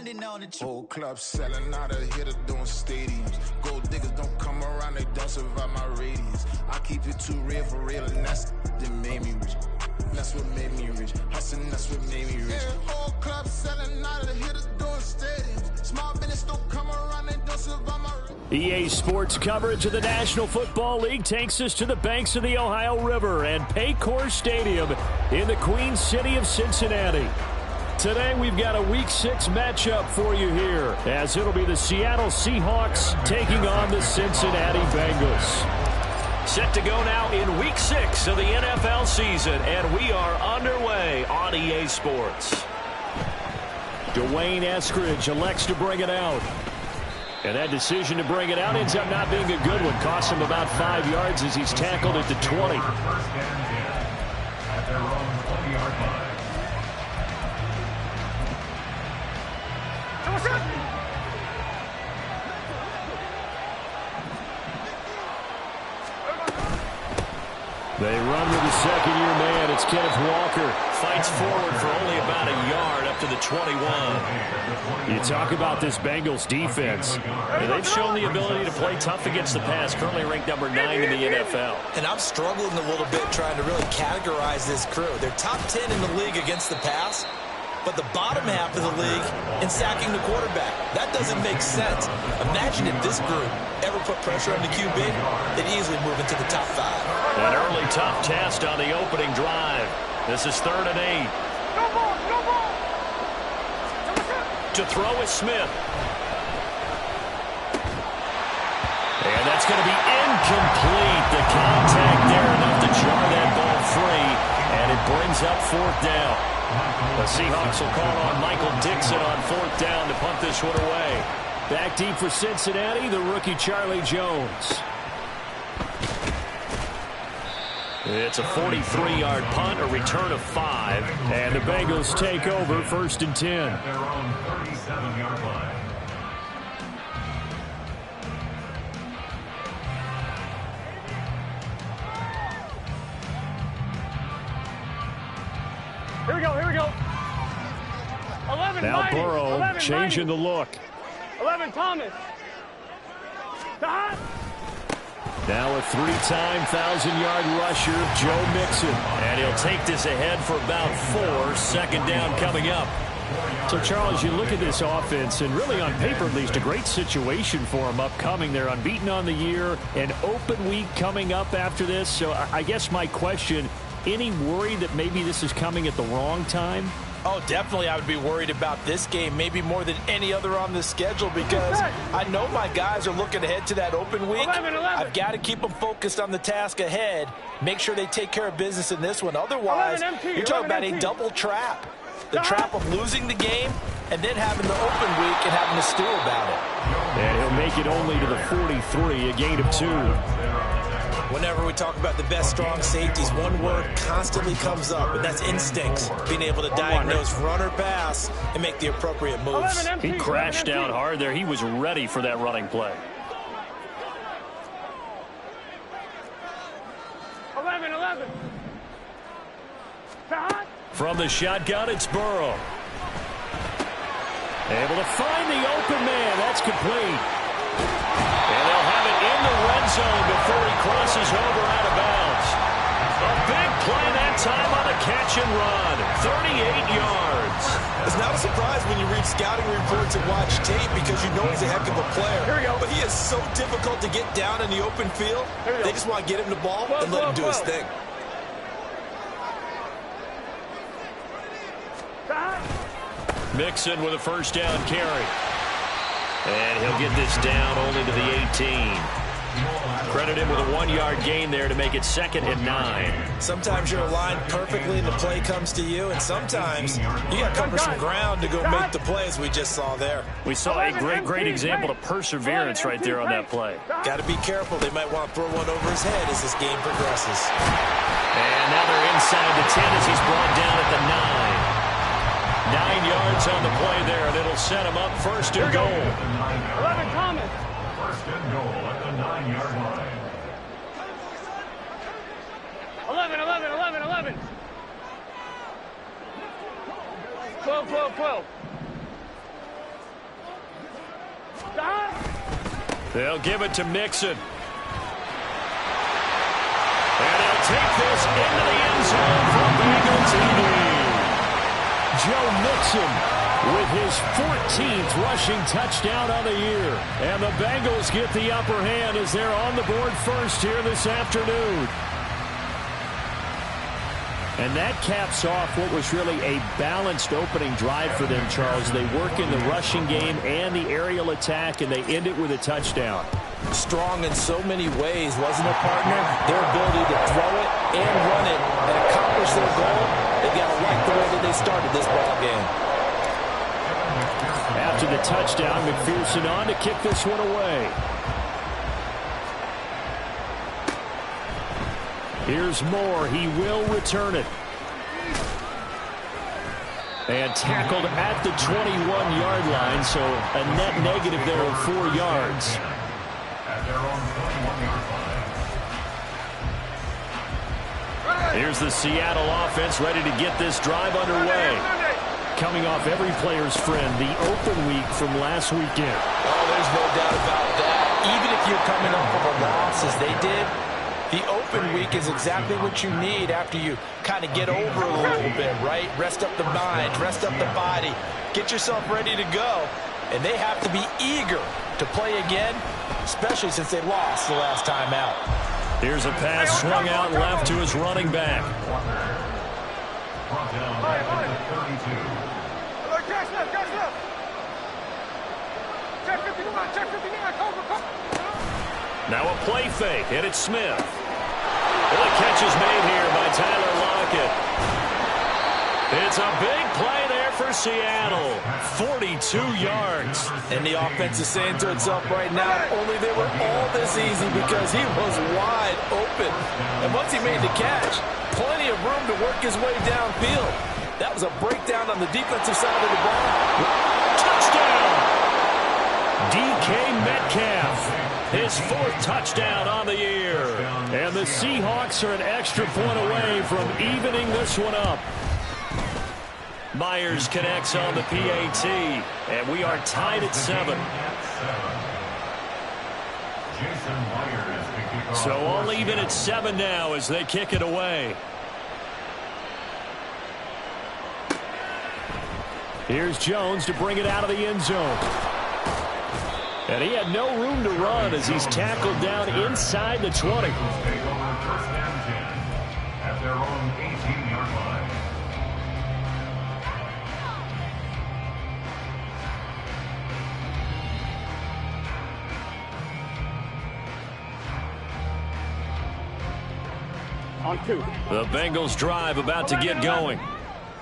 London on the trip. Whole club selling out of here to doing stadiums. Gold diggers don't come around, they don't survive my radius. I keep it too real for real, and that's that made me rich. That's what made me rich. Hustling, that's what made me rich. Yeah, whole club selling out of here to doing stadiums. Small business don't come around, they don't survive my radius. EA Sports coverage of the National Football League takes us to the banks of the Ohio River and Paycor Stadium in the Queen City of Cincinnati. Today we've got a Week 6 matchup for you here, as it'll be the Seattle Seahawks taking on the Cincinnati Bengals. Set to go now in Week 6 of the NFL season, and we are underway on EA Sports. Dwayne Eskridge elects to bring it out. And that decision to bring it out ends up not being a good one. Cost him about 5 yards as he's tackled at the 20. At their own 20-yard line. They run with the second-year man. It's Kenneth Walker. Fights forward for only about a yard up to the 21. You talk about this Bengals defense. They've shown the ability to play tough against the pass, currently ranked number 9 in the NFL. And I'm struggling a little bit trying to really categorize this crew. They're top 10 in the league against the pass, but the bottom half of the league in sacking the quarterback. That doesn't make sense. Imagine if this group ever put pressure on the QB, they'd easily move into the top 5. An early tough test on the opening drive. This is 3rd and 8. To throw is Smith. And that's going to be incomplete. The contact there enough to jar that ball free, and it brings up 4th down. The Seahawks will call on Michael Dixon on 4th down to punt this one away. Back deep for Cincinnati, the rookie Charlie Jones. It's a 43-yard punt, a return of 5, and the Bengals take over 1st and 10. At their own 37-yard line. Here we go, here we go. 11, now Mighty. Burrow 11, changing Mighty. the look. 11, Thomas. Now a 3-time 1,000-yard rusher, Joe Mixon. And he'll take this ahead for about 4. 2nd down coming up. So, Charles, you look at this offense, and really on paper at least, a great situation for them upcoming. They're unbeaten on the year, an open week coming up after this. So I guess my question, any worry that maybe this is coming at the wrong time? Oh, definitely I would be worried about this game, maybe more than any other on the schedule, because I know my guys are looking ahead to that open week. 11. I've got to keep them focused on the task ahead, make sure they take care of business in this one. Otherwise, you're talking about a double trap. The trap of losing the game and then having the open week and having to stew about it. And he'll make it only to the 43, a gain of 2. Whenever we talk about the best strong safeties, one word constantly comes up, and that's instincts. Being able to diagnose run or pass and make the appropriate moves. He crashed down hard there. He was ready for that running play. 11. From the shotgun, it's Burrow. Able to find the open man. That's complete. And they'll have it in the red zone before he crosses over out of bounds. A big play that time on the catch and run. 38 yards. It's not a surprise when you read scouting reports and watch tape, because you know he's a heck of a player. Here we go. But he is so difficult to get down in the open field. They just want to get him the ball and let him do his thing. Mixon with a 1st down carry. And he'll get this down only to the 18. Credit him with a 1-yard gain there to make it 2nd and 9. Sometimes you're aligned perfectly and the play comes to you, and sometimes you got to cover some ground to go make the play, as we just saw there. We saw a great example of perseverance right there on that play. Got to be careful. They might want to throw one over his head as this game progresses. And now they're inside the 10 as he's brought down at the 9. 9 yards on the play there, and it'll set him up 1st and goal. 11, Thomas. 1st and goal at the 9-yard line. 11. 12. They'll give it to Mixon. And he'll take this into the end zone for Bengal TV. Joe Mixon with his 14th rushing touchdown on the year. And the Bengals get the upper hand as they're on the board first here this afternoon. And that caps off what was really a balanced opening drive for them, Charles. They work in the rushing game and the aerial attack, and they end it with a touchdown. Strong in so many ways, wasn't it, partner? Their ability to throw it and run it and accomplish their goal, they got to like the way that they started this ball game. After the touchdown, McPherson on to kick this one away. Here's Moore. He will return it. And tackled at the 21-yard line, so a net negative there of 4 yards. At their own 21-yard line. Here's the Seattle offense ready to get this drive underway. Coming off every player's friend, the open week from last weekend. Oh, there's no doubt about that. Even if you're coming up from a loss as they did, the open week is exactly what you need after you kind of get over a little bit, right? Rest up the mind, rest up the body, get yourself ready to go. And they have to be eager to play again, especially since they lost the last time out. Here's a pass swung out left to his running back. Brought down back at the 32. Now a play fake, and it's Smith. Well, the catch is made here by Tyler Lockett. It's a big play there for Seattle. 42 yards. And the offense is saying to itself right now, only they were all this easy because he was wide open. And once he made the catch, plenty of room to work his way downfield. That was a breakdown on the defensive side of the ball. Touchdown! DK Metcalf. His 4th touchdown on the year. And the Seahawks are an extra point away from evening this one up. Myers connects on the PAT. And we are tied at 7. So all even at 7 now as they kick it away. Here's Jones to bring it out of the end zone. And he had no room to run as he's tackled down inside the 20. Take over first and 10 at their own 18-yard line. On 2. The Bengals drive about to get going.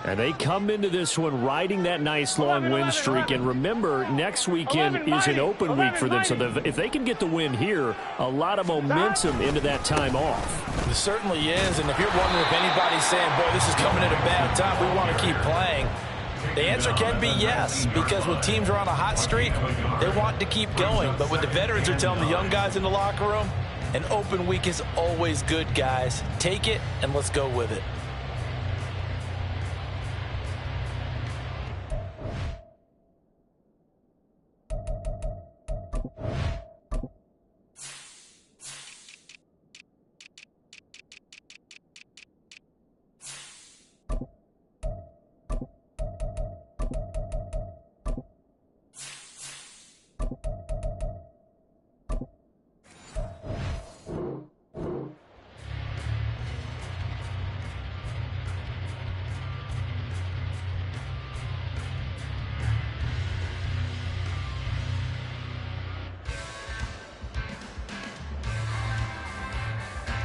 And they come into this one riding that nice long win streak. And remember, next weekend is an open week for them. So if they can get the win here, a lot of momentum into that time off. It certainly is. And if you're wondering if anybody's saying, boy, this is coming at a bad time, we want to keep playing, the answer can be yes. Because when teams are on a hot streak, they want to keep going. But when the veterans are telling the young guys in the locker room, an open week is always good, guys. Take it and let's go with it.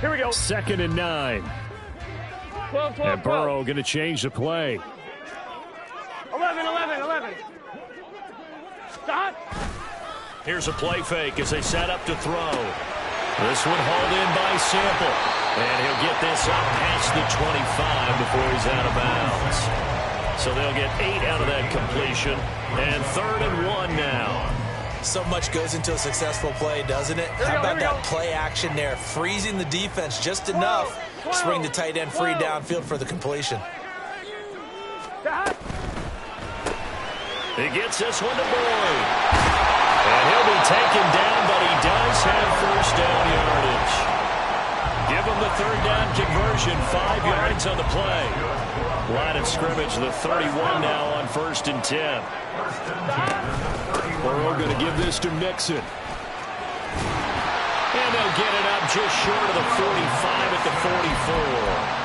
Here we go. 2nd and 9. 12. And Burrow going to change the play. 11. Stop. Here's a play fake as they set up to throw. This one hauled in by Sample. And he'll get this up past the 25 before he's out of bounds. So they'll get 8 out of that completion. And 3rd and 1 now. So much goes into a successful play, doesn't it? How about that play action there? Freezing the defense just enough to swing the tight end free downfield for the completion. He gets this one to Boyd. And he'll He'll be taken down, but he does have first down yardage. Give him the third down conversion, 5 yards on the play. Line of scrimmage, the 31 now on 1st and 10. Burrow going to give this to Mixon. And they'll get it up just short of the 45 at the 44.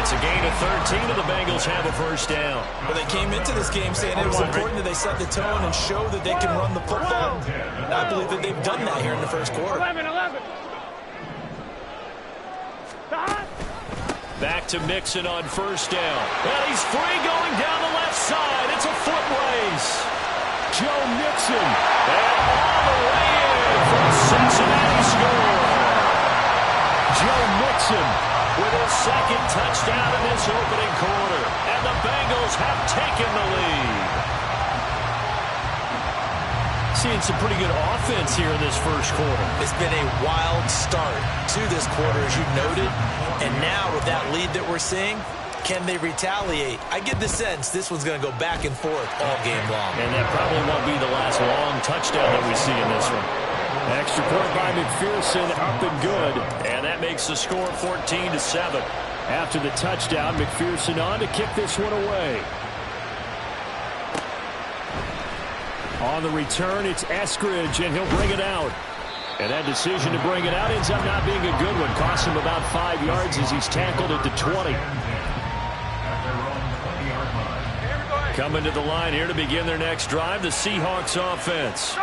It's a gain of 13, and the Bengals have a first down. Well, they came into this game saying it was important that they set the tone and show that they can run the football. And I believe that they've done that here in the first quarter. 11. Back to Mixon on first down. And he's free going down the left side. It's a foot race. Joe Mixon. And all the way in for a Cincinnati score. Joe Mixon with his second touchdown in this opening quarter. And the Bengals have taken the lead. Seeing some pretty good offense here in this first quarter. It's been a wild start to this quarter, as you noted. And now with that lead that we're seeing, can they retaliate? I get the sense this one's going to go back and forth all game long. And that probably won't be the last long touchdown that we see in this one. Extra point by McPherson, up and good. And that makes the score 14-7. After the touchdown, McPherson on to kick this one away. On the return, it's Eskridge, and he'll bring it out. And that decision to bring it out ends up not being a good one. Cost him about 5 yards as he's tackled at the 20. Coming to the line here to begin their next drive, the Seahawks offense.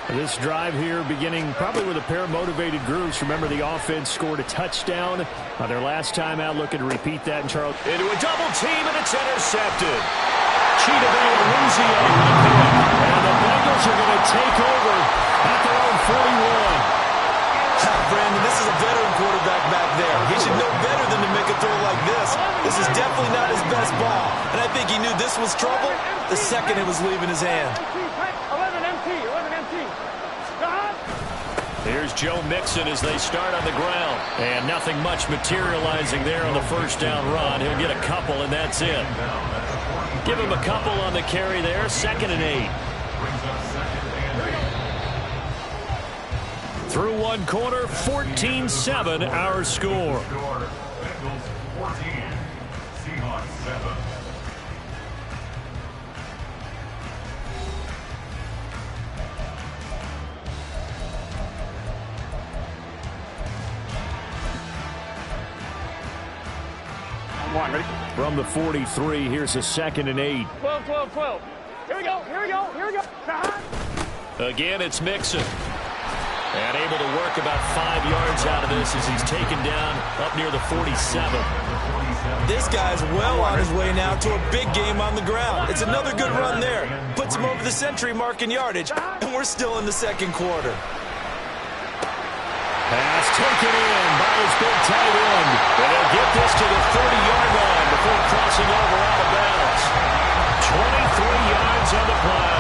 This drive here beginning probably with a pair of motivated groups. Remember, the offense scored a touchdown on their last time out. Looking to repeat that in Charles. Into a double team, and it's intercepted. And the Bengals are going to take over at their own 41. Brandon, this is a veteran quarterback back there. He should know better than to make a throw like this. This is definitely not his best ball. And I think he knew this was trouble the second it was leaving his hand. 11 MT. Here's Joe Mixon as they start on the ground. And nothing much materializing there on the first down run. He'll get a couple, and that's it. Give him a couple on the carry there. 2nd and 8. Through one quarter, 14-7 our score. Bengals 14, Seahawks 7. One, ready? From the 43, here's a 2nd and 8. 12. Here we go. Again, it's Mixon. And able to work about 5 yards out of this as he's taken down up near the 47. This guy's well on his way now to a big game on the ground. It's another good run there. Puts him over the century mark in yardage, and we're still in the second quarter. Pass taken in by his big tight end. And he'll get this to the 30-yard line before crossing over out of bounds. 23 yards on the play.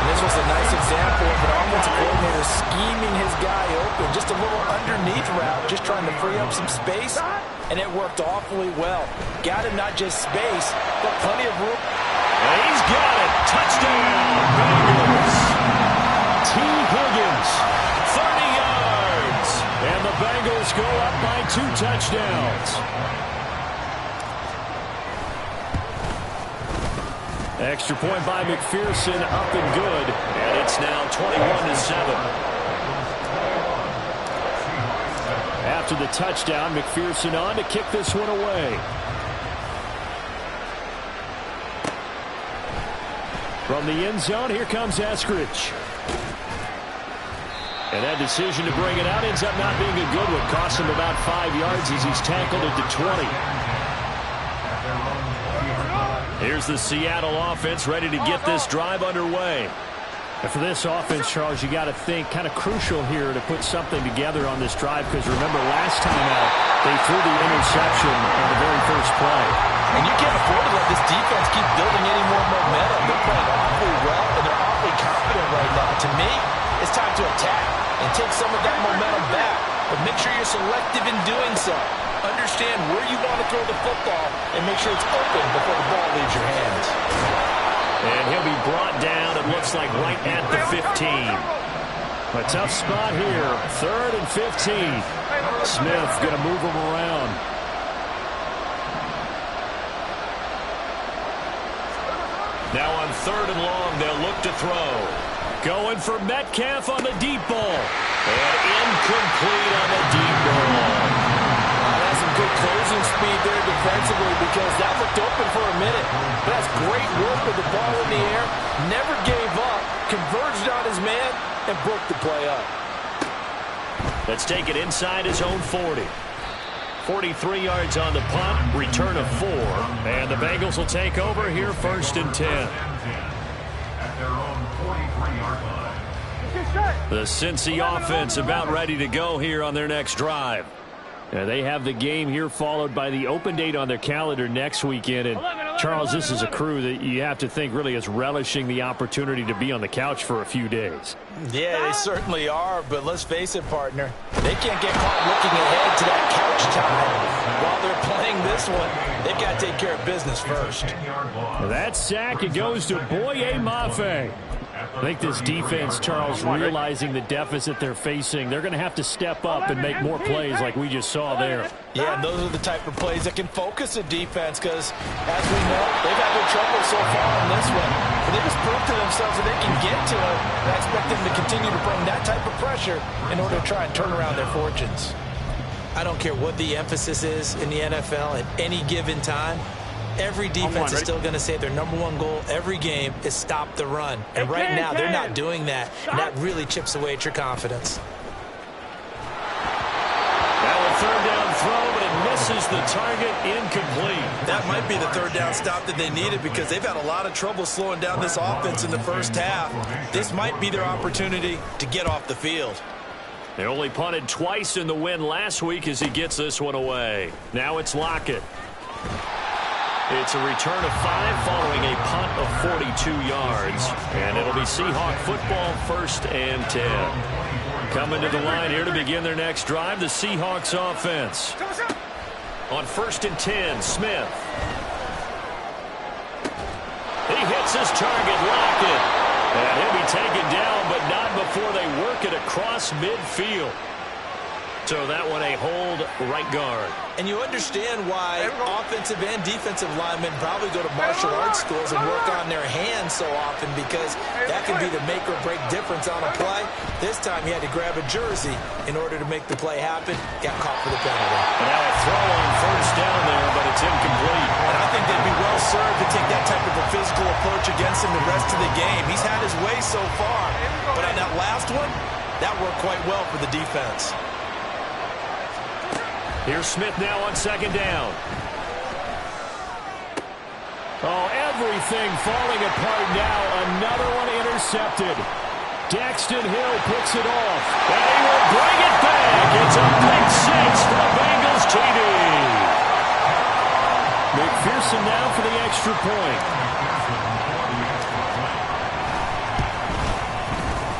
And this was a nice example of an offensive coordinator scheming his guy open. Just a little underneath route, just trying to free up some space, and it worked awfully well. Got him not just space, but plenty of room. And he's got it. Touchdown, Bengals. T. Higgins, 30 yards. And the Bengals go up by 2 touchdowns. Extra point by McPherson, up and good. And it's now 21-7. After the touchdown, McPherson on to kick this one away. From the end zone, here comes Eskridge. And that decision to bring it out ends up not being a good one. Cost him about 5 yards as he's tackled at the 20. Here's the Seattle offense ready to get this drive underway. And for this offense, Charles, you got to think kind of crucial here to put something together on this drive, because remember last time out they threw the interception on the very first play. And you can't afford to let this defense keep building any more momentum. They're playing awfully well, and they're awfully confident right now. To me, it's time to attack and take some of that momentum back. But make sure you're selective in doing so. Understand where you want to throw the football and make sure it's open before the ball leaves your hands. And he'll be brought down, it looks like, right at the 15. A tough spot here. 3rd and 15. Smith going to move him around. Now on 3rd and long, they'll look to throw. Going for Metcalf on the deep ball. And incomplete on the deep ball. That's some good closing speed there defensively because that looked open for a minute. But that's great work with the ball in the air. Never gave up. Converged on his man and broke the play up. Let's take it inside his own 40. 43 yards on the punt. Return of 4. And the Bengals will take over here 1st and 10. At their own 43-yard line. The Cincy offense about ready to go here on their next drive. Now they have the game here followed by the open date on their calendar next weekend. And Charles, this is a crew that you have to think really is relishing the opportunity to be on the couch for a few days. Yeah, they certainly are, but let's face it, partner. They can't get caught looking ahead to that couch time while they're playing this one. They've got to take care of business first. That sack, it goes to Boye Mafe. I think this defense, Charles, realizing the deficit they're facing, they're going to have to step up and make more plays like we just saw there. Yeah, and those are the type of plays that can focus a defense because, as we know, they've had their trouble so far in this one. But they just proved to themselves that they can get to it. I expect them to continue to bring that type of pressure in order to try and turn around their fortunes. I don't care what the emphasis is in the NFL at any given time. Every defense is still going to say their #1 goal every game is stop the run. And right now, they're not doing that. And that really chips away at your confidence. Now a 3rd down throw, but it misses the target, incomplete. That might be the 3rd down stop that they needed because they've had a lot of trouble slowing down this offense in the first half. This might be their opportunity to get off the field. They only punted twice in the win last week as he gets this one away. Now it's Lockett. It's a return of 5 following a punt of 42 yards. And it'll be Seahawk football 1st and 10. Coming to the line here to begin their next drive, the Seahawks offense. On 1st and 10, Smith. He hits his target, Lockett. And he'll be taken down, but not before they work it across midfield. So that one a hold right guard. And you understand why offensive and defensive linemen probably go to martial arts schools and work on their hands so often because that can be the make or break difference on a play. This time he had to grab a jersey in order to make the play happen. Got caught for the penalty. And now a throw on 1st down there, but it's incomplete. And I think they'd be well served to take that type of a physical approach against him the rest of the game. He's had his way so far. But on that last one, that worked quite well for the defense. Here's Smith now on 2nd down. Oh, everything falling apart now. Another one intercepted. Daxton Hill picks it off. And he will bring it back. It's a pick 6 for the Bengals TD. McPherson now for the extra point.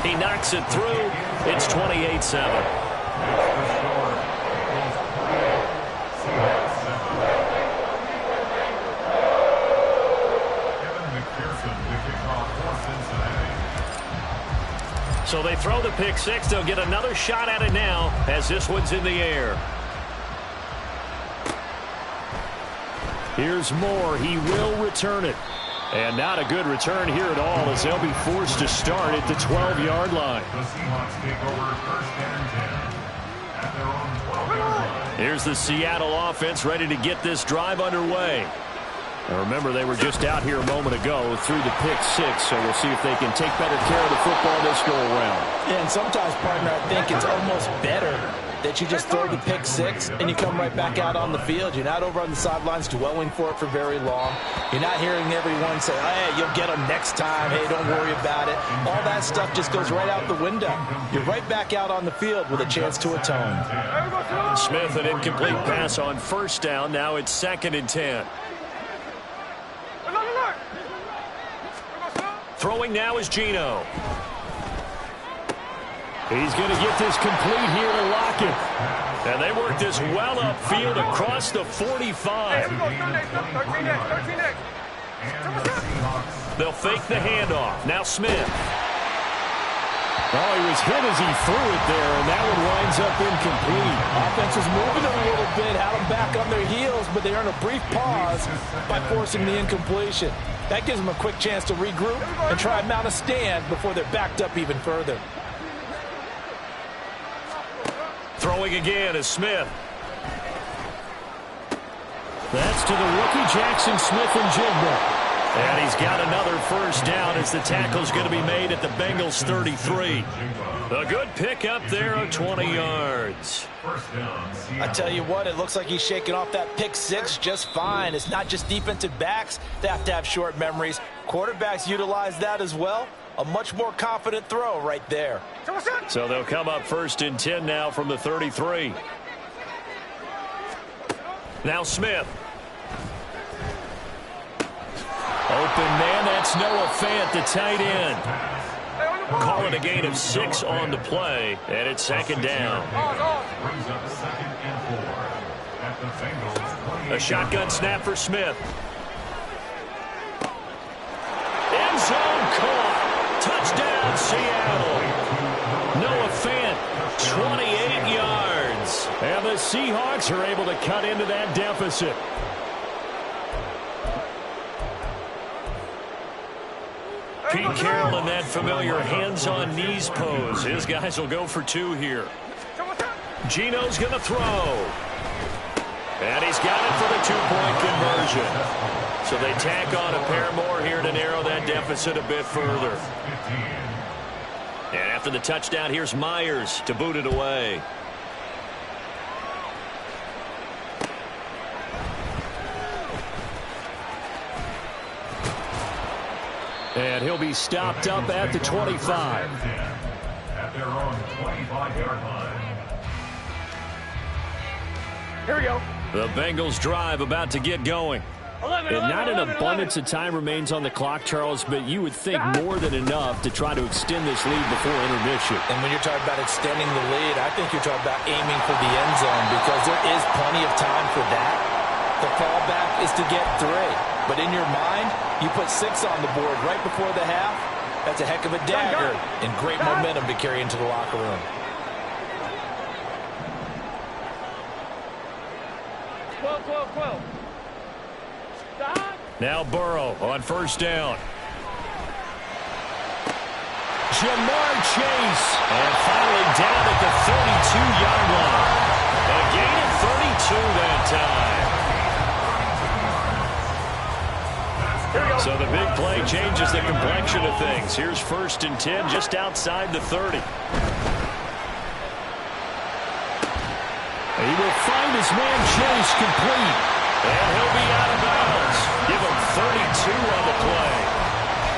He knocks it through. It's 28-7. So they throw the pick 6. They'll get another shot at it now as this one's in the air. Here's Moore. He will return it. And not a good return here at all as they'll be forced to start at the 12-yard line. The Seahawks take over 1st and 10 at their own 12-yard line. Here's the Seattle offense ready to get this drive underway. Now remember, they were just out here a moment ago through the pick 6, so we'll see if they can take better care of the football this go-around. Yeah, and sometimes, partner, I think it's almost better that you just throw the pick 6 and you come right back out on the field. You're not over on the sidelines dwelling for it for very long. You're not hearing everyone say, hey, you'll get them next time. Hey, don't worry about it. All that stuff just goes right out the window. You're right back out on the field with a chance to atone. Smith, an incomplete pass on 1st down. Now it's 2nd and 10. Throwing now is Geno. He's going to get this complete here to Lockett. And they work this well upfield across the 45. They'll fake the handoff. Now Smith. Oh, he was hit as he threw it there, and that one winds up incomplete. Offense is moving a little bit, had them back on their heels, but they earn a brief pause by forcing the incompletion. That gives them a quick chance to regroup and try and mount a stand before they're backed up even further. Throwing again is Smith. That's to the rookie Jackson Smith-Njigba. And he's got another first down as the tackle's going to be made at the Bengals 33. A good pickup there of 20 yards. I tell you what, it looks like he's shaking off that pick six just fine. It's not just defensive backs that have to have short memories. Quarterbacks utilize that as well. A much more confident throw right there. So they'll come up 1st and 10 now from the 33. Now Smith. Open man, that's Noah Fant, the tight end. Call it a gain of 6 on the play, and it's 2nd down. A shotgun snap for Smith. End zone caught. Touchdown, Seattle. Noah Fant, 28 yards. And the Seahawks are able to cut into that deficit. Pete Carroll in that familiar hands-on knees pose. His guys will go for 2 here. Geno's going to throw. And he's got it for the 2-point conversion. So they tack on a pair more here to narrow that deficit a bit further. And after the touchdown, here's Myers to boot it away. And he'll be stopped up at the 25. At their own 25-yard line. Here we go. The Bengals drive about to get going. 11, And not 11, an abundance 11. of time remains on the clock, Charles, but you would think more than enough to try to extend this lead before intermission. And when you're talking about extending the lead, I think you're talking about aiming for the end zone because there is plenty of time for that. The fallback is to get 3. But in your mind, you put 6 on the board right before the half. That's a heck of a dagger and great momentum to carry into the locker room. Twelve. Stop. Now Burrow on 1st down. Jamar Chase. And finally down at the 32-yard line. A gain of 32 that time. So the big play changes the complexion of things. Here's 1st and 10 just outside the 30. He will find his man Chase complete. And he'll be out of bounds. Give him 32 on the play.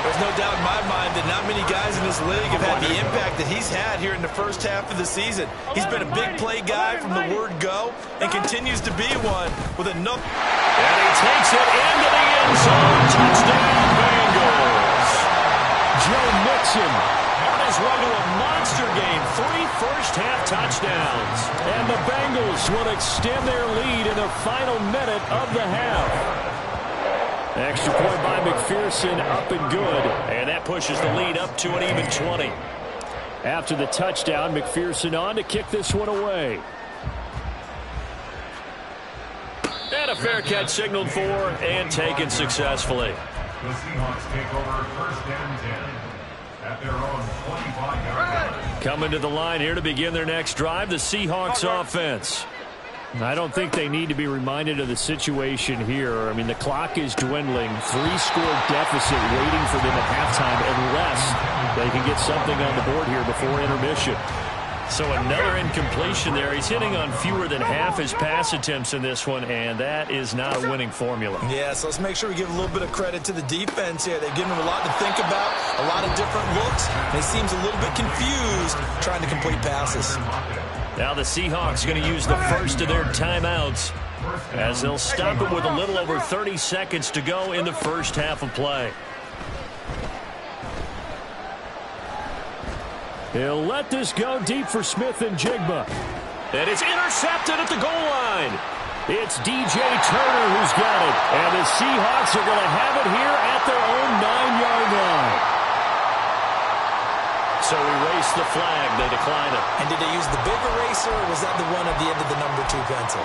There's no doubt in my mind that not many guys in this league have had the impact that he's had here in the first half of the season. He's been a big play guy from the word go and continues to be one with enough. And he takes it into the end zone. Touchdown, Bengals. Joe Mixon on his way to a monster game. 3 first-half touchdowns. And the Bengals will extend their lead in the final minute of the half. Extra point by McPherson, up and good. And that pushes the lead up to an even 20. After the touchdown, McPherson on to kick this one away. And a fair catch signaled for and taken successfully. The Seahawks take over 1st and 10 at their own 25-yard line. Coming to the line here to begin their next drive, the Seahawks offense. I don't think they need to be reminded of the situation here. I mean, the clock is dwindling. 3-score deficit waiting for them at halftime unless they can get something on the board here before intermission. So another incompletion there. He's hitting on fewer than half his pass attempts in this one, and that is not a winning formula. Yeah, so let's make sure we give a little bit of credit to the defense here. They've given him a lot to think about, a lot of different looks, and he seems a little bit confused trying to complete passes. Now the Seahawks going to use the first of their timeouts as they'll stop it with a little over 30 seconds to go in the first half of play. He'll let this go deep for Smith-Njigba. And it's intercepted at the goal line. It's DJ Turner who's got it. And the Seahawks are going to have it here at their own 9-yard line. So erase the flag. They decline it. And did they use the big eraser, or was that the one at the end of the number 2 pencil?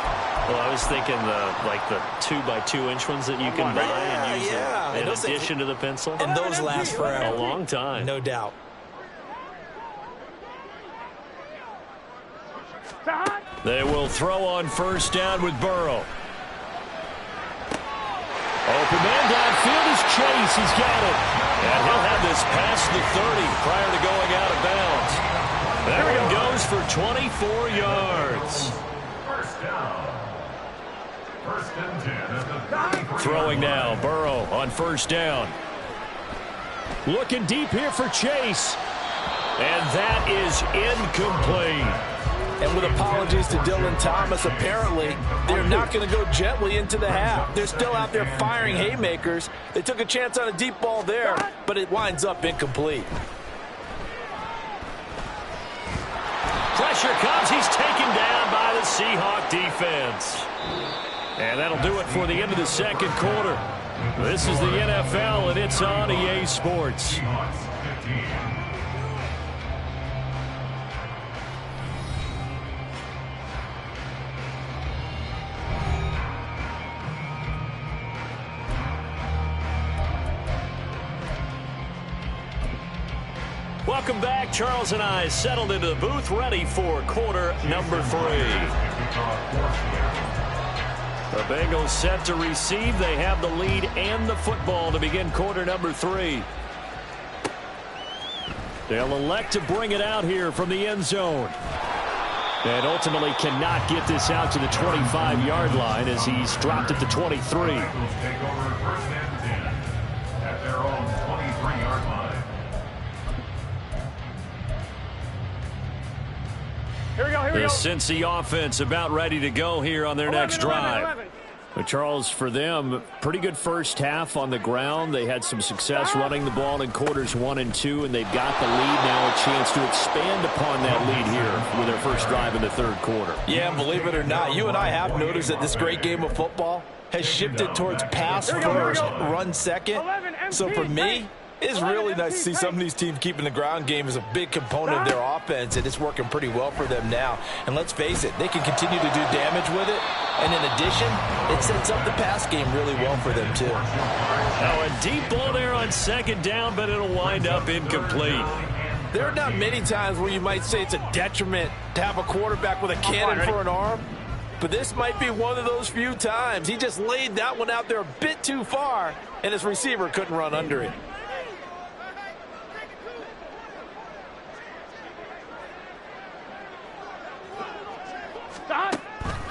Well, I was thinking the 2x2-inch ones that you can buy and use in addition to the pencil. And those last forever. A long time. No doubt. They will throw on first down with Burrow. Open man downfield is Chase. He's got it. And he'll have this past the 30 prior to going out of bounds. That one goes for 24 yards. First down. First and 10 at the 33. Throwing now, Burrow on first down. Looking deep here for Chase. And that is incomplete. And with apologies to Dylan Thomas, apparently they're not going to go gently into the half. They're still out there firing haymakers. They took a chance on a deep ball there, but it winds up incomplete. Pressure comes. He's taken down by the Seahawk defense. And that'll do it for the end of the second quarter. This is the NFL, and it's on EA Sports. Welcome back. Charles and I settled into the booth, ready for quarter number 3. The Bengals set to receive. They have the lead and the football to begin quarter number 3. They'll elect to bring it out here from the end zone. And ultimately cannot get this out to the 25-yard line as he's dropped at the 23. Take over first and 10 at their own 23-yard line. Here we go. The Cincy offense about ready to go here on their next drive. But Charles, for them, pretty good first half on the ground. They had some success running the ball in quarters 1 and 2, and they've got the lead now, a chance to expand upon that lead here with their first drive in the third quarter. Yeah, believe it or not, you and I have noticed that this great game of football has shifted towards pass first, run second. So for me, it's really nice to see some of these teams keeping the ground game as a big component of their offense, and it's working pretty well for them now. And let's face it, they can continue to do damage with it. And in addition, it sets up the pass game really well for them, too. Now a deep ball there on second down, but it'll wind up incomplete. There are not many times where you might say it's a detriment to have a quarterback with a cannon for an arm. But this might be one of those few times. He just laid that one out there a bit too far, and his receiver couldn't run under it.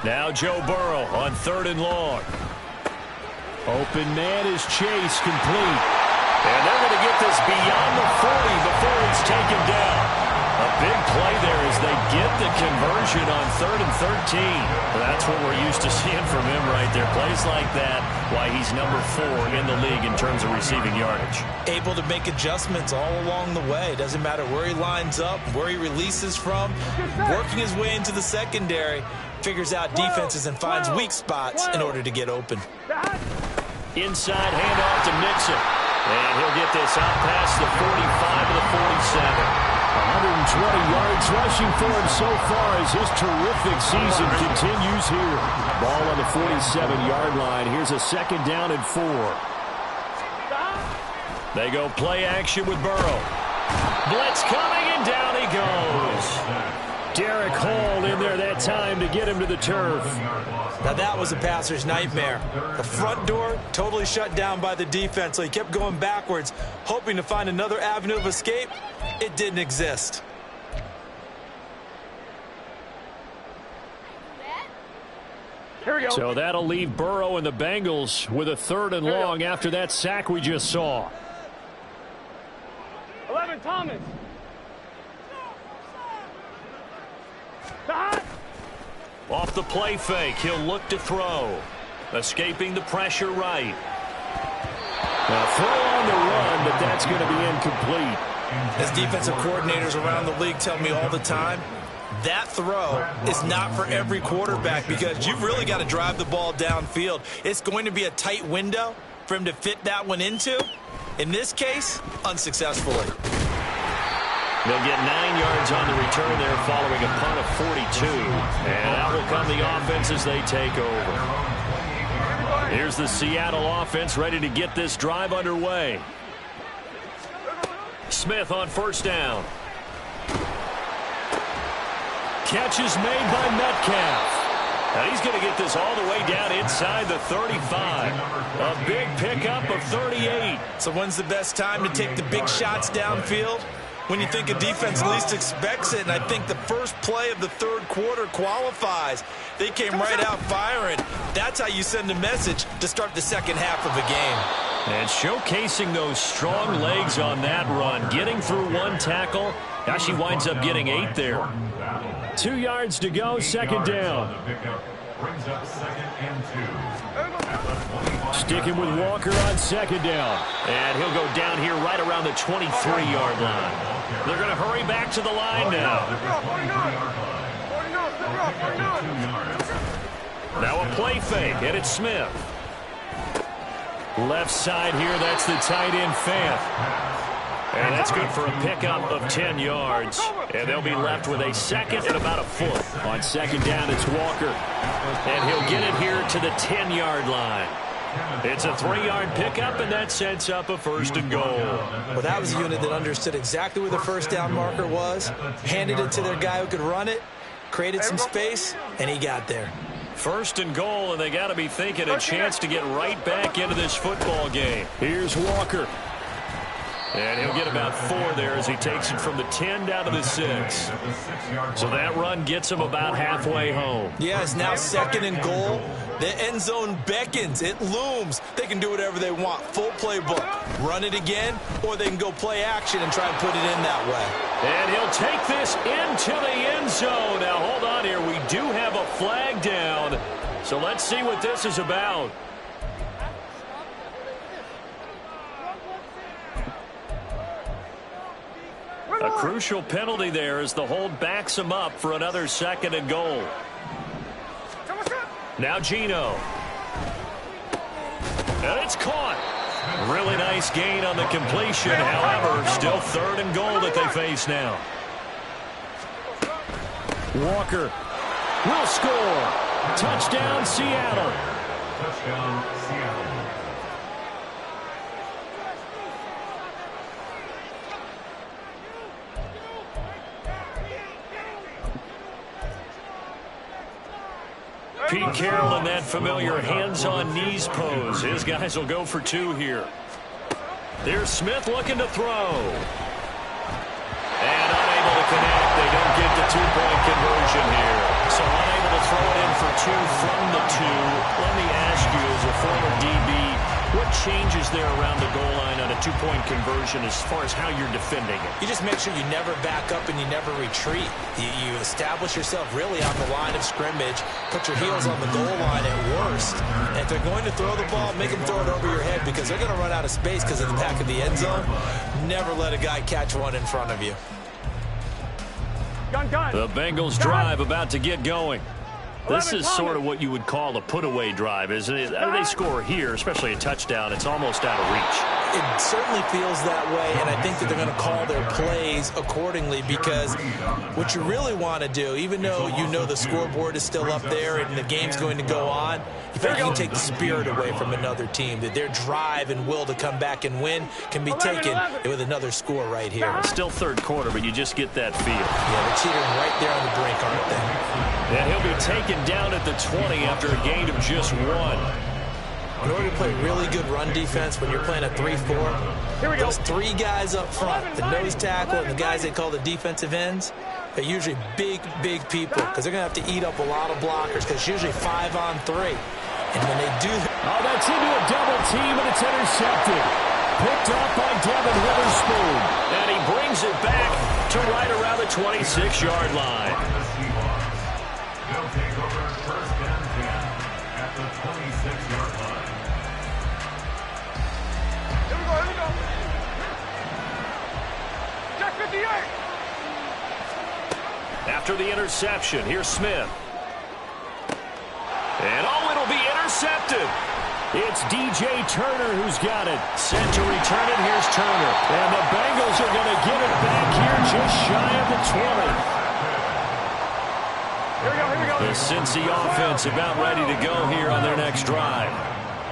Now Joe Burrow on third and long. Open man is Chase, complete. And they're going to get this beyond the 40 before it's taken down. A big play there as they get the conversion on 3rd and 13. That's what we're used to seeing from him right there. Plays like that, why he's number 4 in the league in terms of receiving yardage. Able to make adjustments all along the way. Doesn't matter where he lines up, where he releases from. Working his way into the secondary. Figures out defenses and finds weak spots in order to get open. Inside handoff to Mixon. And he'll get this out past the 45 to the 47. 120 yards rushing for him so far as his terrific season continues here. Ball on the 47-yard line. Here's a second down and 4. They go play action with Burrow. Blitz coming, and down he goes. Derek Hall in there that time to get him to the turf. Now that was a passer's nightmare. The front door totally shut down by the defense, so he kept going backwards, hoping to find another avenue of escape. It didn't exist. Here we go. So that'll leave Burrow and the Bengals with a 3rd and long after that sack we just saw. 11, Thomas. Off the play fake, he'll look to throw. Escaping the pressure right. Now throw on the run, but that's going to be incomplete. As defensive coordinators around the league tell me all the time, that throw is not for every quarterback because you've really got to drive the ball downfield. It's going to be a tight window for him to fit that one into. In this case, unsuccessfully. They'll get 9 yards on the return there following a punt of 42. And out will come the offense as they take over. Here's the Seattle offense ready to get this drive underway. Smith on first down. Catch is made by Metcalf. Now he's going to get this all the way down inside the 35. A big pickup of 38. So when's the best time to take the big shots downfield? When you think a defense least expects it, and I think the first play of the third quarter qualifies. They came right out firing. That's how you send a message to start the second half of a game. And showcasing those strong legs on that run, getting through one tackle. Now she winds up getting 8 there. 2 yards to go, second down. Brings up 2nd and 2. Sticking with Walker on second down. And he'll go down here right around the 23-yard line. They're going to hurry back to the line now. Now a play fake, and it's Smith. Left side here, that's the tight end Fant. And that's good for a pickup of 10 yards. And they'll be left with a second and about a foot. On second down, it's Walker. And he'll get it here to the 10-yard line. It's a 3-yard pickup, and that sets up a first and goal. Well, that was a unit that understood exactly where the first down marker was, handed it to their guy who could run it, created some space, and he got there. First and goal, and they got to be thinking a chance to get right back into this football game. Here's Walker. And he'll get about 4 there as he takes it from the 10 down to the 6. So that run gets him about halfway home. Yeah, it's now second and goal. The end zone beckons. It looms. They can do whatever they want. Full playbook. Run it again, or they can go play action and try and put it in that way. And he'll take this into the end zone. Now, hold on here. We do have a flag down. So let's see what this is about. A crucial penalty there as the hold backs him up for another second and goal. Now Gino. And it's caught. Really nice gain on the completion. However, still third and goal that they face now. Walker will score. Touchdown, Seattle. Touchdown, Seattle. Pete Carroll in that familiar hands-on-knees pose. His guys will go for 2 here. There's Smith looking to throw. And unable to connect. They don't get the 2-point conversion here. So unable to throw it in for 2 from the 2. Let me ask you, as a former DB, what changes there around the goal line on a 2-point conversion as far as how you're defending it? You just make sure you never back up and you never retreat. You establish yourself really on the line of scrimmage, put your heels on the goal line at worst. And if they're going to throw the ball, make them throw it over your head because they're going to run out of space because of the back of the end zone. Never let a guy catch one in front of you. The Bengals drive about to get going. This is sort of what you would call a put-away drive, isn't it? They score here, especially a touchdown. It's almost out of reach. It certainly feels that way, and I think that they're going to call their plays accordingly because what you really want to do, even though you know the scoreboard is still up there and the game's going to go on, you think you can take the spirit away from another team, that their drive and will to come back and win can be taken with another score right here. It's still third quarter, but you just get that feel. Yeah, they're teetering right there on the brink, aren't they? And he'll be taken down at the 20 after a gain of just 1. In order to play really good run defense when you're playing a 3-4, those 3 guys up front, the nose tackle and the guys they call the defensive ends, they're usually big, big people because they're going to have to eat up a lot of blockers because it's usually 5 on 3. And when they do that... Oh, that's into a double team, and it's intercepted. Picked off by Devin Witherspoon. And he brings it back to right around the 26-yard line. They'll take over first and 10 at the 26-yard line. Here we go. Check 58. After the interception, here's Smith. And it'll be intercepted. It's DJ Turner who's got it. Set to return it. Here's Turner. And the Bengals are going to get it back here just shy of the 20. Here we go. The Cincy offense about ready to go here on their next drive.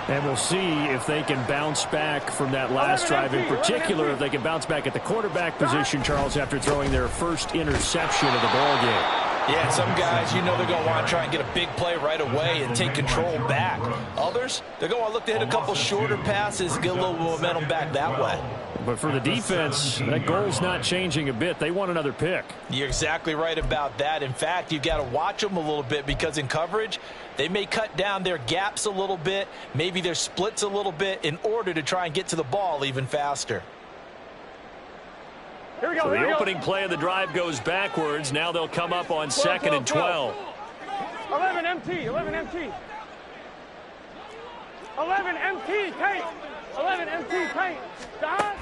And we'll see if they can bounce back from that last drive, in particular, if they can bounce back at the quarterback position, Charles, after throwing their first interception of the ball game. Yeah, some guys, they're going to want to try and get a big play right away and take control back. Others, they're going to look to hit a couple shorter passes, get a little momentum back that way. But for the defense, that goal's not changing a bit. They want another pick. You're exactly right about that. In fact, you've got to watch them a little bit because in coverage, they may cut down their gaps a little bit, maybe their splits a little bit in order to try and get to the ball even faster. Here we go. So the opening play of the drive goes backwards. Now they'll come up on 2nd and 12. 11 MT. 11 MT. 11 MT. Paint. 11 MT. Paint. Stop.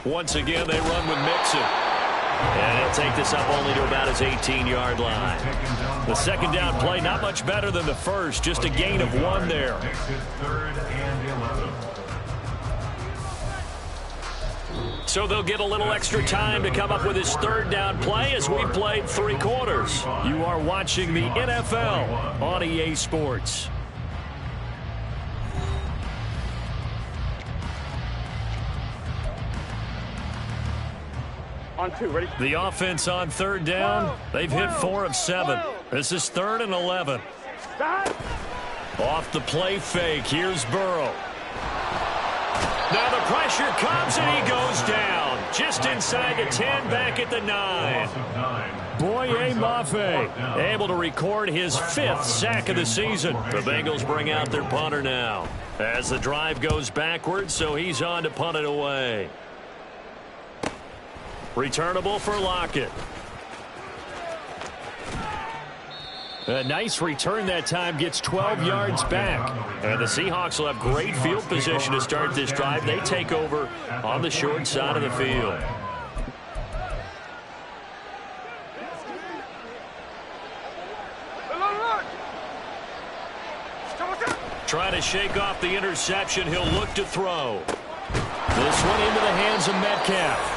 Once again, they run with Mixon. And he'll take this up only to about his 18-yard line. The second down play, not much better than the first. Just a gain of 1 there. So they'll get a little extra time to come up with his third down play as we played 3 quarters. You are watching the NFL on EA Sports. On 2, ready? The offense on third down, they've hit 4 of 7. This is 3rd and 11. Stop. Off the play fake, here's Burrow. Now the pressure comes and he goes down. Just inside the 10, back at the 9. Boye Mafe able to record his 5th sack of the season. The Bengals bring out their punter now as the drive goes backwards, so he's on to punt it away. Returnable for Lockett. A nice return that time, gets 12 yards back. And the Seahawks will have great field position to start this drive. They take over on the short side of the field. Trying to shake off the interception. He'll look to throw. This one into the hands of Metcalf.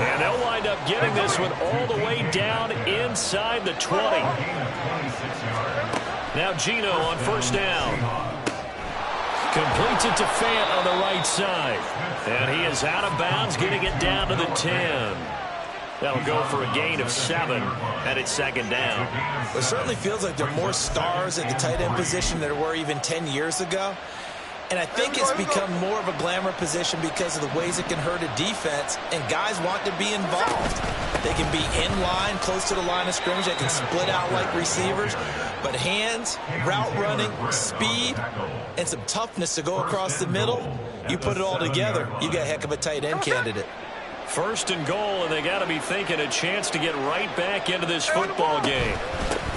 And they'll wind up getting this one all the way down inside the 20. Now Geno on first down. Completes it to Fant on the right side. And he is out of bounds, getting it down to the 10. That'll go for a gain of 7, and it's 2nd down. It certainly feels like there are more stars at the tight end position than there were even 10 years ago. And I think it's become more of a glamour position because of the ways it can hurt a defense, and guys want to be involved. They can be in line, close to the line of scrimmage. They can split out like receivers. But hands, route running, speed, and some toughness to go across the middle, you put it all together, you got a heck of a tight end candidate. 1st and goal, and they got to be thinking a chance to get right back into this football game.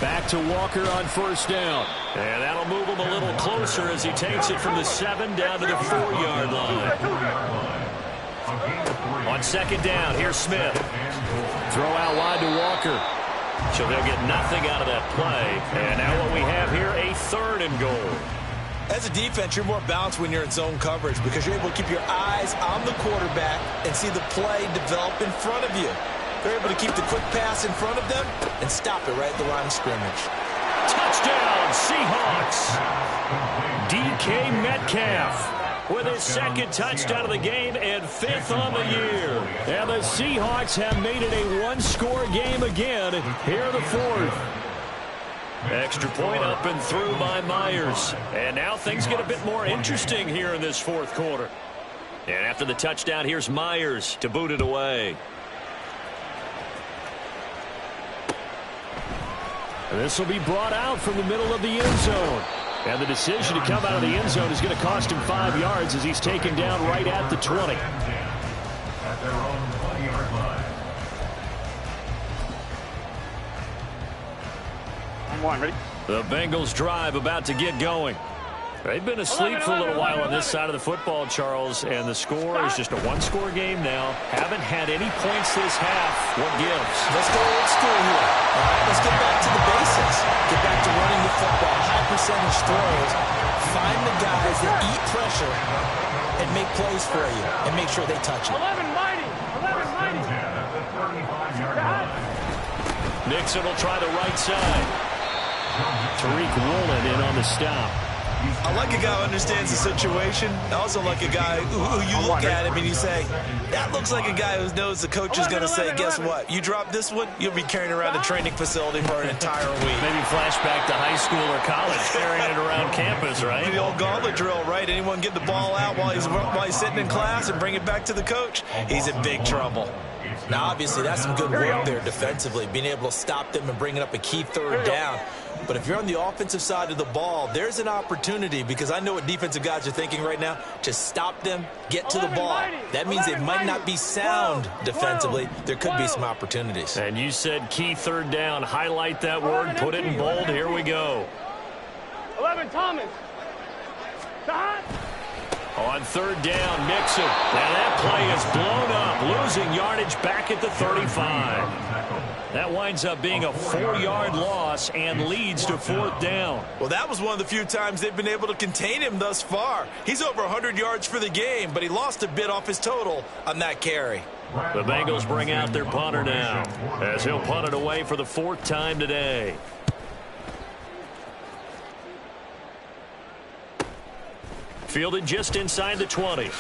Back to Walker on first down. And that'll move him a little closer as he takes it from the 7 down to the 4-yard line. On 2nd down, here's Smith. Throw out wide to Walker. So they'll get nothing out of that play. And now what we have here, a 3rd and goal. As a defense, you're more balanced when you're in zone coverage because you're able to keep your eyes on the quarterback and see the play develop in front of you. They're able to keep the quick pass in front of them and stop it right at the line of scrimmage. Touchdown, Seahawks. DK Metcalf with his 2nd touchdown of the game and 5th on the year. And the Seahawks have made it a 1-score game again. Here the 4th. Extra point up and through by Myers. And now things get a bit more interesting here in this 4th quarter. And after the touchdown, here's Myers to boot it away. And this will be brought out from the middle of the end zone. And the decision to come out of the end zone is going to cost him 5 yards as he's taken down right at the 20. At their own 20-yard line. On 1, ready? The Bengals drive about to get going. They've been asleep for a little while on this side of the football, Charles, and the score is just a one-score game now. Haven't had any points this half. What gives? Let's go old school here. All right, let's get back to the basics. Get back to running the football, high percentage throws. Find the guys that eat pressure and make plays for you, and make sure they touch it. 11 mighty. 11 mighty. Nixon will try the right side. Tariq Woolen in on the stop. I like a guy who understands the situation. I also like a guy who you look at him and you say, that looks like a guy who knows the coach is going to say, guess what? You drop this one, you'll be carrying around a training facility for an entire week. Maybe flashback to high school or college, carrying it around campus, right? The old gauntlet drill, right? Anyone get the ball out while he's sitting in class and bring it back to the coach? He's in big trouble. Now, obviously, that's some good work there defensively, being able to stop them and bringing up a key third down. But if you're on the offensive side of the ball, there's an opportunity, because I know what defensive guys are thinking right now, to stop them, get to the ball. That means it might not be sound defensively. There could be some opportunities. And you said key third down. Highlight that word, put it in bold. Here we go. 11 Thomas. On third down, Mixon. Now that play is blown up, losing yardage back at the 35. That winds up being a 4-yard loss and leads to fourth down. Well, that was one of the few times they've been able to contain him thus far. He's over 100 yards for the game, but he lost a bit off his total on that carry. The Bengals bring out their punter now, as he'll punt it away for the fourth time today. Fielded just inside the 20.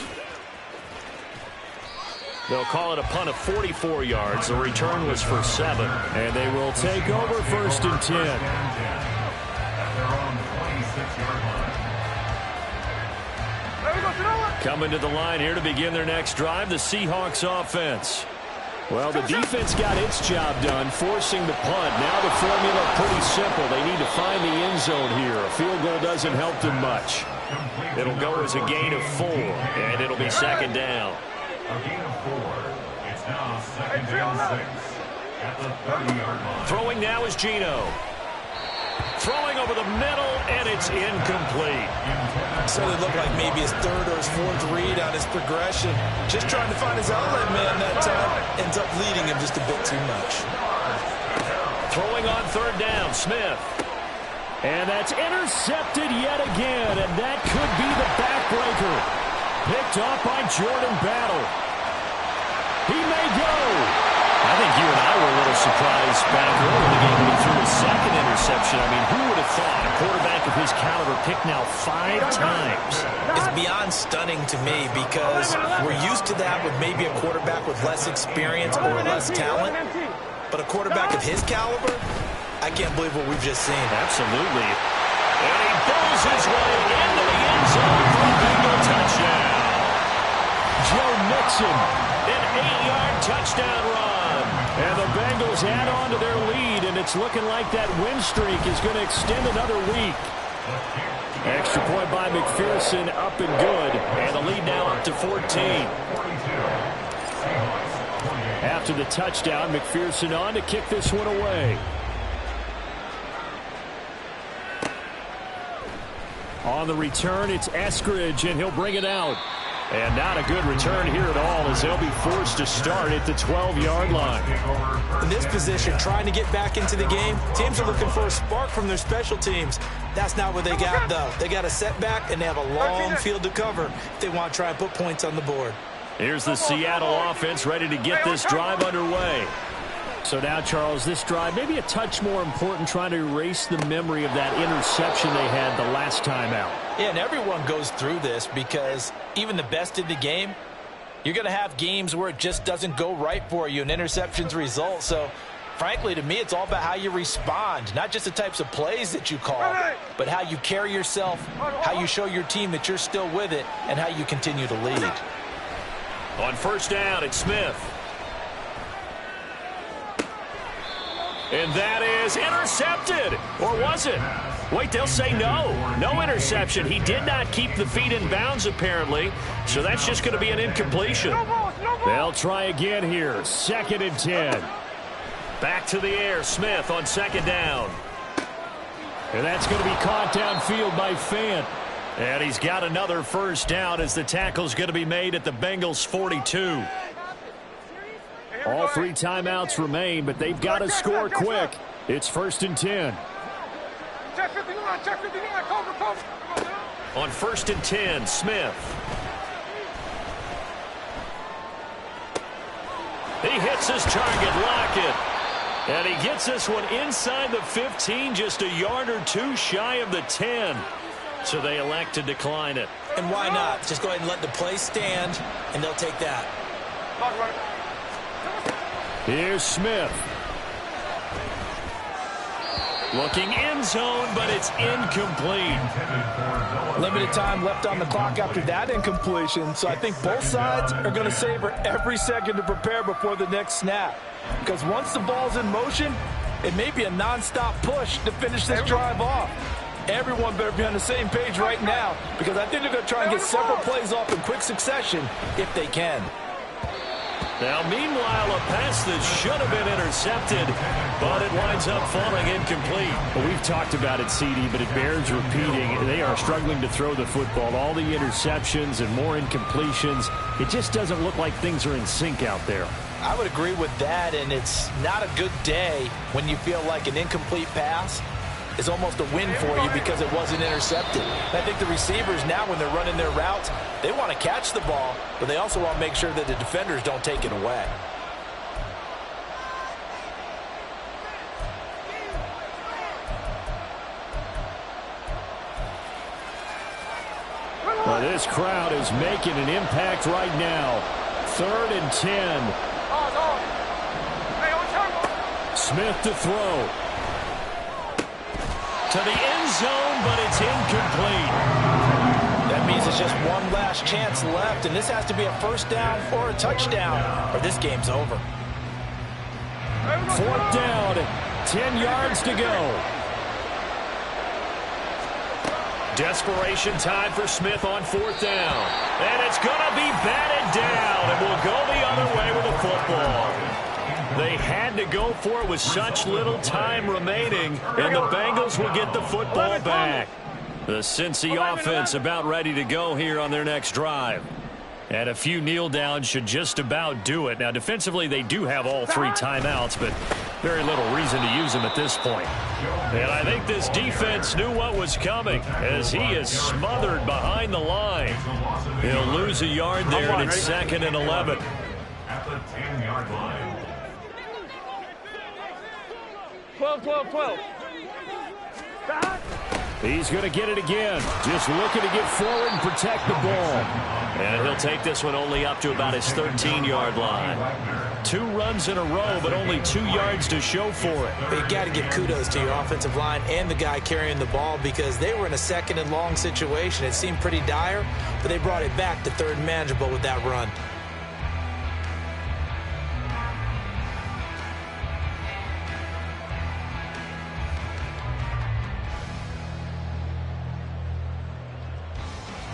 They'll call it a punt of 44 yards. The return was for 7. And they will take over first and 10. Coming to the line here to begin their next drive, the Seahawks offense. Well, the defense got its job done, forcing the punt. Now the formula pretty simple. They need to find the end zone here. A field goal doesn't help them much. It'll go as a gain of 4, and it'll be second down. A gain of 4. It's now second down 6 at the 30-yard line. Throwing now is Geno. Throwing over the middle, and it's incomplete. So it looked like maybe his third or his fourth read on his progression. Just trying to find his outlet man that time. Ends up leading him just a bit too much. Throwing on third down, Smith. And that's intercepted yet again, and that could be the backbreaker. Picked off by Jordan Battle. He may go. I think you and I were a little surprised back early in the game when he threw his second interception. I mean, who would have thought a quarterback of his caliber picked now 5 times? It's beyond stunning to me, because we're used to that with maybe a quarterback with less experience or less talent. But a quarterback of his caliber, I can't believe what we've just seen. Absolutely. And he pulls his way into the end zone for a Bengal touchdown. Joe Mixon, an 8-yard touchdown run. And the Bengals add on to their lead, and it's looking like that win streak is going to extend another week. Extra point by McPherson, up and good. And the lead now up to 14. After the touchdown, McPherson on to kick this one away. On the return, it's Eskridge, and he'll bring it out. And not a good return here at all, as they'll be forced to start at the 12-yard line. In this position, trying to get back into the game, teams are looking for a spark from their special teams. That's not what they got, though. They got a setback, and they have a long field to cover if they want to try and put points on the board. Here's the Seattle offense ready to get this drive underway. So now, Charles, this drive maybe a touch more important, trying to erase the memory of that interception they had the last time out. Yeah, and everyone goes through this, because even the best in the game, you're going to have games where it just doesn't go right for you, and interceptions result. So, frankly, to me, it's all about how you respond, not just the types of plays that you call, but how you carry yourself, how you show your team that you're still with it, and how you continue to lead. On first down, it's Smith. And that is intercepted. Or was it? Wait, they'll say no. No interception. He did not keep the feet in bounds, apparently. So that's just going to be an incompletion. They'll try again here. 2nd and 10. Back to the air. Smith on second down. And that's going to be caught downfield by Fant. And he's got another first down as the tackle's going to be made at the Bengals 42. All 3 timeouts remain, but they've got to score quick. It's 1st and 10. On 1st and 10, Smith. He hits his target, Lockett. And he gets this one inside the 15, just a yard or 2 shy of the 10. So they elect to decline it. And why not? Just go ahead and let the play stand, and they'll take that. Here's Smith. Looking end zone, but it's incomplete. Limited time left on the clock after that incompletion, so I think both sides are going to savor every second to prepare before the next snap. Because once the ball's in motion, it may be a nonstop push to finish this drive off. Everyone better be on the same page right now, because I think they're going to try and get several plays off in quick succession if they can. Now, meanwhile, a pass that should have been intercepted, but it winds up falling incomplete. Well, we've talked about it, CD, but it bears repeating. They are struggling to throw the football. All the interceptions and more incompletions. It just doesn't look like things are in sync out there. I would agree with that, and it's not a good day when you feel like an incomplete pass is almost a win for you because it wasn't intercepted. And I think the receivers now, when they're running their routes, they want to catch the ball, but they also want to make sure that the defenders don't take it away. Well, this crowd is making an impact right now. 3rd and 10. Smith to throw. To the end zone, but it's incomplete. That means it's just one last chance left, and this has to be a first down or a touchdown, or this game's over. 4th down, 10 yards to go. Desperation time for Smith on 4th down. And it's going to be batted down, and will go the other way with the football. They had to go for it with such little time remaining, and the Bengals will get the football back. The Cincy offense about ready to go here on their next drive. And a few kneel downs should just about do it. Now, defensively, they do have all 3 timeouts, but very little reason to use them at this point. And I think this defense knew what was coming as he is smothered behind the line. He'll lose a yard there, and it's 2nd and 11. At the 10-yard line. 12. He's going to get it again. Just looking to get forward and protect the ball. And he'll take this one only up to about his 13-yard line. 2 runs in a row, but only 2 yards to show for it. But you got to give kudos to your offensive line and the guy carrying the ball, because they were in a 2nd and long situation. It seemed pretty dire, but they brought it back to 3rd and manageable with that run.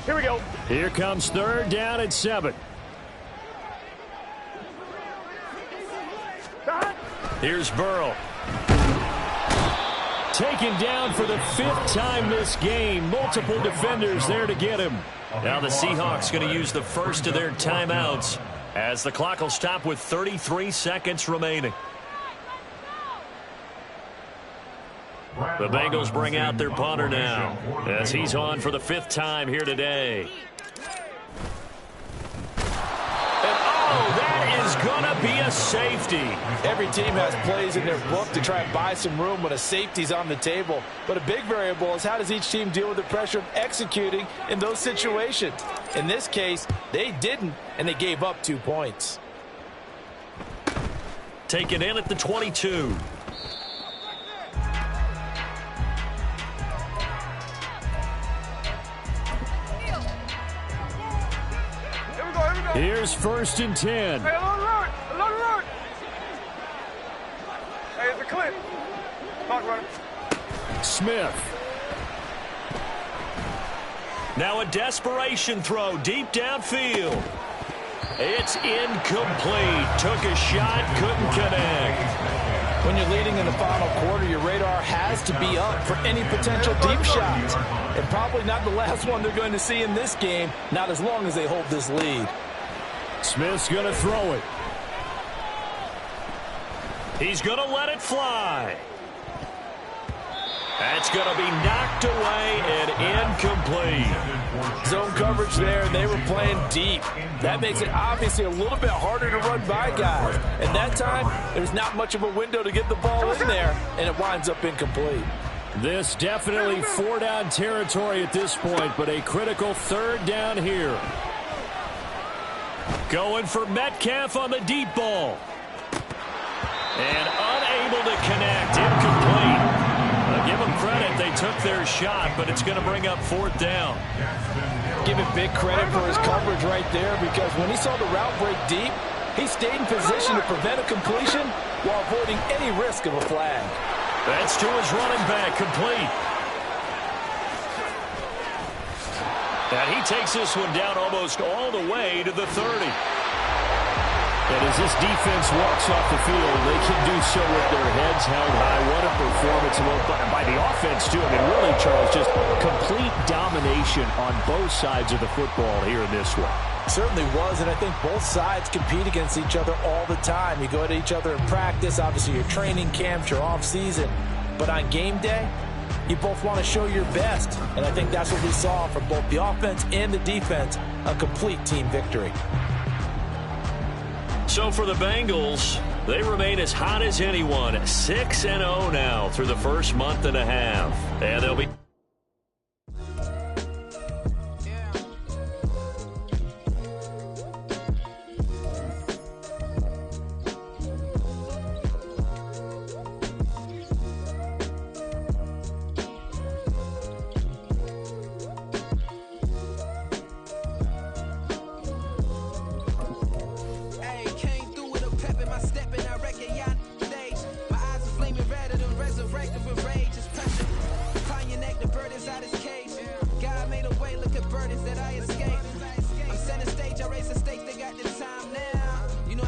Here we go. Here comes 3rd down and 7. Here's Burrow. Taken down for the 5th time this game. Multiple defenders there to get him. Now the Seahawks going to use the first of their timeouts as the clock will stop with 33 seconds remaining. The Bengals bring out their punter now as he's on for the 5th time here today. And that is going to be a safety. Every team has plays in their book to try and buy some room when a safety's on the table. But a big variable is how does each team deal with the pressure of executing in those situations. In this case, they didn't, and they gave up 2 points. Taken in at the 22. Here's 1st and 10. Hey, alert! Hey, it's a clip. Clock running. Smith. Now a desperation throw deep downfield. It's incomplete. Took a shot, couldn't connect. When you're leading in the final quarter, your radar has to be up for any potential deep shots. And probably not the last one they're going to see in this game, not as long as they hold this lead. Smith's going to throw it. He's going to let it fly. That's going to be knocked away and incomplete. Zone coverage there, and they were playing deep. That makes it obviously a little bit harder to run by guys. And that time, there's not much of a window to get the ball in there, and it winds up incomplete. This definitely 4-down territory at this point, but a critical 3rd down here. Going for Metcalf on the deep ball. And unable to connect, incomplete. Give them credit, they took their shot, but it's going to bring up 4th down. Give him big credit for his coverage right there, because when he saw the route break deep, he stayed in position to prevent a completion while avoiding any risk of a flag. That's to his running back, complete. And he takes this one down almost all the way to the 30. And as this defense walks off the field, they can do so with their heads held high. What a performance by the offense, too. I mean, really, Charles, just complete domination on both sides of the football here in this one. Certainly was, and I think both sides compete against each other all the time. You go at each other in practice, obviously your training camps, your off-season. But on game day, you both want to show your best. And I think that's what we saw from both the offense and the defense, a complete team victory. So for the Bengals, they remain as hot as anyone, 6-0 now through the first month and a half. And they'll be